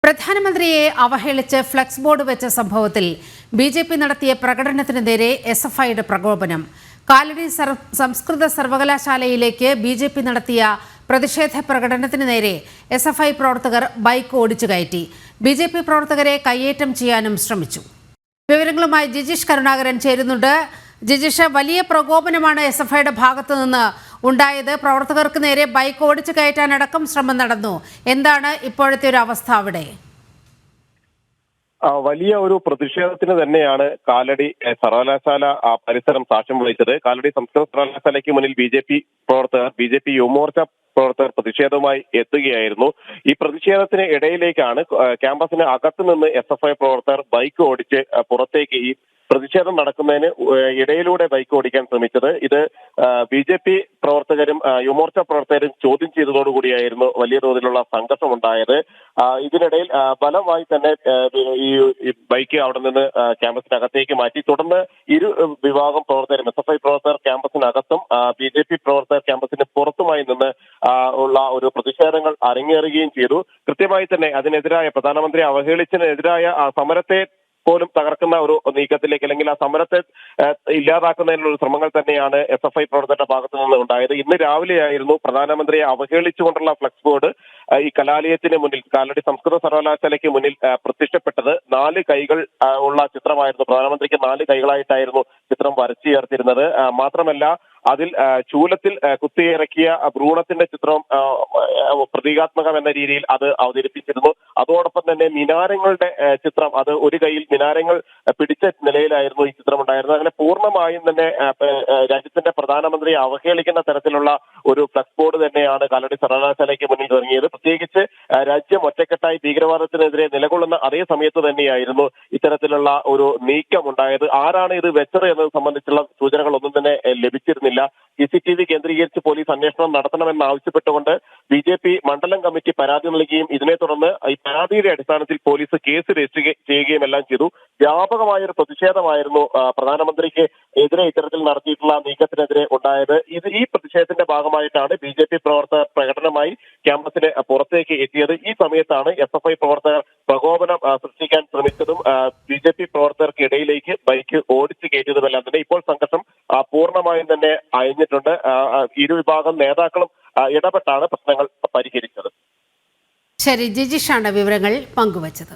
പ്രധാനമന്ത്രിയെ അവഹേളിച്ച് flex board വെച്ച സംഭവത്തിൽ ബി.ജെ.പി. നടത്തിയ പ്രകടനത്തിന് നേരെ എസ്.എഫ്.ഐയുടെ പ്രകോപനം. കാലടി സംസ്കൃത സർവകലാശാലയിലേക്ക് ബി.ജെ.പി. നടത്തിയ പ്രതിഷേധ പ്രകടനത്തിന് നേരെ എസ്.എഫ്.ഐ പ്രവർത്തകർ ബൈക്ക് ഓടിച്ചു കയറ്റി. ബി.ജെ.പി. പ്രവർത്തകരെ കയ്യേറ്റം ചെയ്യാനും ശ്രമിച്ചു. വിവരങ്ങളുമായി ജിജീഷ് കരുണാകരൻ ചേരുന്നുണ്ട്. ജിജീഷ്, വലിയ പ്രകോപനമാണ് എസ്.എഫ്.ഐയുടെ ഭാഗത്തു നിന്ന് ഉണ്ടായത്. പ്രവർത്തകർക്ക് നേരെ ബൈക്ക് ഓടിച്ചു കയറ്റാനടക്കം ശ്രമം നടന്നു. എന്താണ് ഇപ്പോഴത്തെ ഒരു അവസ്ഥ അവിടെ? വലിയ ഒരു പ്രതിഷേധത്തിന് തന്നെയാണ് കാലടി സർവകലാശാല പരിസരം സാക്ഷ്യം വഹിച്ചത്. കാലടി സംസ്കൃത സർവകലാശാലയ്ക്ക് മുന്നിൽ ബി.ജെ.പി. യുവമോർച്ച പ്രവർത്തകർ പ്രതിഷേധവുമായി എത്തുകയായിരുന്നു. ഈ പ്രതിഷേധത്തിന് ഇടയിലേക്കാണ് ക്യാമ്പസിന് അകത്തു നിന്ന് എസ്.എഫ്.ഐ പ്രവർത്തകർ ബൈക്ക് ഓടിച്ച് പുറത്തേക്ക് ഈ പ്രതിഷേധം നടക്കുന്നതിന് ഇടയിലൂടെ ബൈക്ക് ഓടിക്കാൻ ശ്രമിച്ചത്. ഇത് ബി.ജെ.പി. പ്രവർത്തകരും യുവമോർച്ച പ്രവർത്തകരും ചോദ്യം ചെയ്തതോടുകൂടിയായിരുന്നു വലിയ തോതിലുള്ള സംഘർഷം ഉണ്ടായത്. ഇതിനിടയിൽ ബലമായി തന്നെ ഈ ബൈക്ക് അവിടെ നിന്ന് ക്യാമ്പസിനകത്തേക്ക് മാറ്റി. തുടർന്ന് ഇരു വിഭാഗം പ്രവർത്തകരും എസ്.എഫ്.ഐ പ്രവർത്തകർ ക്യാമ്പസിനകത്തും ബി.ജെ.പി. പ്രവർത്തകർ ക്യാമ്പസിന് പുറത്തുമായി നിന്ന് ഉള്ള ഒരു പ്രതിഷേധങ്ങൾ അരങ്ങേറുകയും ചെയ്തു. കൃത്യമായി തന്നെ അതിനെതിരായ പ്രധാനമന്ത്രി അവഹേളിച്ചതിനെതിരായ സമരത്തെ പോലും തകർക്കുന്ന ഒരു നീക്കത്തിലേക്ക്, അല്ലെങ്കിൽ ആ സമരത്തെ ഇല്ലാതാക്കുന്നതിനുള്ള ഒരു ശ്രമങ്ങൾ തന്നെയാണ് എസ്.എഫ്.ഐ പ്രവർത്തകരുടെ ഭാഗത്തു നിന്ന് ഉണ്ടായത്. ഇന്ന് രാവിലെയായിരുന്നു പ്രധാനമന്ത്രിയെ അവഹേളിച്ചുകൊണ്ടുള്ള ഫ്ലക്സ് ബോർഡ് ഈ കലാലയത്തിന് മുന്നിൽ, കാലടി സംസ്കൃത സർവകലാശാലയ്ക്ക് മുന്നിൽ പ്രത്യക്ഷപ്പെട്ടത്. 4 കൈകൾ ഉള്ള ചിത്രമായിരുന്നു. പ്രധാനമന്ത്രിക്ക് 4 കൈകളായിട്ടായിരുന്നു ചിത്രം വരച്ചു ചേർത്തിരുന്നത്. മാത്രമല്ല അതിൽ ചൂലത്തിൽ കുത്തിയിറക്കിയ ഭ്രൂണത്തിന്റെ ചിത്രം പ്രതീകാത്മകം എന്ന രീതിയിൽ അത് അവതരിപ്പിച്ചിരുന്നു. അതോടൊപ്പം തന്നെ മിനാരങ്ങളുടെ ചിത്രം, അത് ഒരു കൈയിൽ മിനാരങ്ങൾ പിടിച്ച നിലയിലായിരുന്നു ഈ ചിത്രം ഉണ്ടായിരുന്നത്. അങ്ങനെ പൂർണ്ണമായും തന്നെ രാജ്യത്തിന്റെ പ്രധാനമന്ത്രിയെ അവഹേളിക്കുന്ന തരത്തിലുള്ള ഒരു ഫ്ലക്സ് ബോർഡ് തന്നെയാണ് കാലടി സർവകലാശാലയ്ക്ക് മുന്നിൽ ഇറങ്ങിയത്. പ്രത്യേകിച്ച് രാജ്യം ഒറ്റക്കെട്ടായി ഭീകരവാദത്തിനെതിരെ നിലകൊള്ളുന്ന അതേ സമയത്ത് തന്നെയായിരുന്നു ഇത്തരത്തിലുള്ള ഒരു നീക്കം ഉണ്ടായത്. ആരാണ് ഇത് വെച്ചത് എന്നത് സംബന്ധിച്ചുള്ള സൂചനകളൊന്നും തന്നെ ലഭിച്ചിരുന്നില്ല. CCTV കേന്ദ്രീകരിച്ച് പോലീസ് അന്വേഷണം നടത്തണമെന്ന് ആവശ്യപ്പെട്ടുകൊണ്ട് ബി.ജെ.പി. മണ്ഡലം കമ്മിറ്റി പരാതി നൽകുകയും ഇതിനെ തുടർന്ന് ഈ പരാതിയുടെ അടിസ്ഥാനത്തിൽ പോലീസ് കേസ് രജിസ്റ്റർ ചെയ്യുകയും എല്ലാം ചെയ്തു. വ്യാപകമായ ഒരു പ്രതിഷേധമായിരുന്നു പ്രധാനമന്ത്രിക്ക് എതിരെ ഇത്തരത്തിൽ നടത്തിയിട്ടുള്ള നീക്കത്തിനെതിരെ ഉണ്ടായത്. ഈ പ്രതിഷേധത്തിന്റെ ഭാഗമായിട്ടാണ് ബി.ജെ.പി. പ്രവർത്തകർ പ്രകടനമായി ക്യാമ്പസിന് പുറത്തേക്ക് എത്തിയത്. ഈ സമയത്താണ് എസ്.എഫ്.ഐ പ്രവർത്തകർ പ്രകോപനം സൃഷ്ടിക്കാൻ ശ്രമിച്ചതും ബി.ജെ.പി. പ്രവർത്തകർക്ക് ഇടയിലേക്ക് ബൈക്ക് ഓടിച്ചു കയറ്റിയതുമെല്ലാം തന്നെ. ഇപ്പോൾ സംഘർഷം പൂർണ്ണമായും തന്നെ അയഞ്ഞിട്ടുണ്ട്. ഇരുവിഭാഗം നേതാക്കളും ഇടപെട്ടാണ് പ്രശ്നങ്ങൾ പരിഹരിച്ചത്. ശരി, ജിജീഷാണ് വിവരങ്ങൾ പങ്കുവച്ചത്.